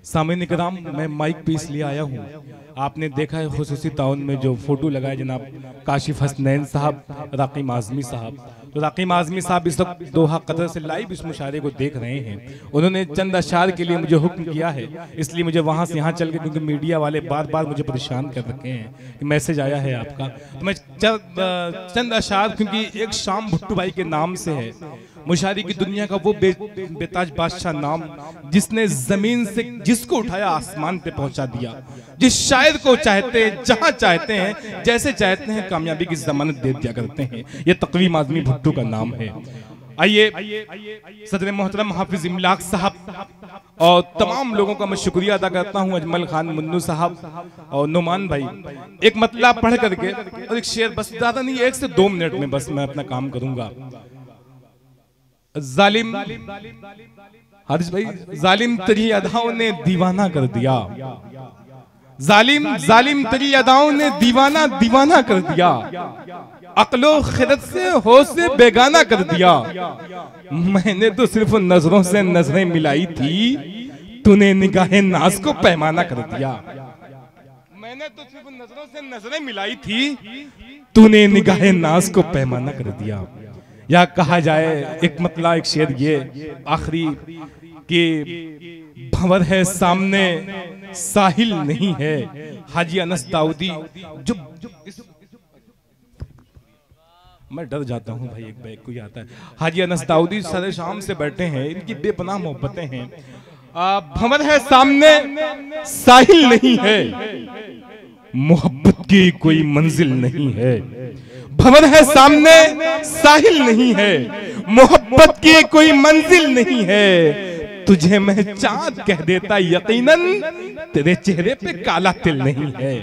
सामईन किराम, मैं माइक पे इसलिए आया हूँ, आपने देखा है खुसूसी ताउन में जो फोटो लगाए जनाब काशिफ हसनैन साहब, राकीम आज़मी साहब। तो राकीम आज़मी साहब इस वक्त दोहा कतर से लाइव इस मुशायरे को देख रहे हैं। उन्होंने चंद अशार के लिए मुझे हुक्म किया है, इसलिए मुझे वहाँ से यहाँ चल के, क्योंकि मीडिया वाले बार बार मुझे परेशान कर रखे हैं कि मैसेज आया है आपका, तो मैं चंद अशार, क्योंकि एक शाम भुट्टू भाई के नाम से है, मुशायरे की दुनिया का वो बेताज बादशाह नाम जिसने जमीन से जिसको उठाया आसमान पे पहुंचा दिया, जिस शायर को चाहते हैं जहां चाहते हैं जैसे चाहते हैं कामयाबी की जमानत दे दिया करते हैं, ये तकवीम आज़मी भुट्टू का नाम है। आइए सदर मोहतरम हाफिज इमलाक साहब और तमाम लोगों का मैं शुक्रिया अदा करता हूं, अजमल खान मुन्नू साहब और नुमान भाई, एक मतला पढ़ करके और एक शेर, बस ज्यादा नहीं, 1 से 2 मिनट में बस मैं अपना काम करूंगा। जालिम हारिस भाई, जालिम तेरी अदाओं ने दीवाना कर दिया, जालिम तेरी अदाओं ने दीवाना कर दिया, अक्लो खिरत से होश से बेगाना कर दिया। मैंने तो सिर्फ नजरों से नजरें मिलाई थी, तूने निगाहे नाज को पैमाना कर दिया। मैंने तो सिर्फ नजरों से नजरें मिलाई थी, तूने निगाहे नाज को पैमाना कर दिया। या कहा जाए एक मतला, एक शेर ये आखिरी कि भंवर है सामने साहिल नहीं है, हाजी अनस दाऊदी जो मैं डर जाता हूँ भाई, एक बैग कोई आता है, हाजी अनस दाऊदी सरे शाम से बैठे हैं, इनकी बेपनाह मोहब्बतें हैं। भंवर है सामने साहिल नहीं है, मोहब्बत की कोई मंजिल नहीं है। भंवर है सामने साहिल नहीं है, मोहब्बत की कोई मंजिल नहीं है। तुझे मैं चांद कह देता यकीनन, तेरे चेहरे पे काला तिल नहीं है।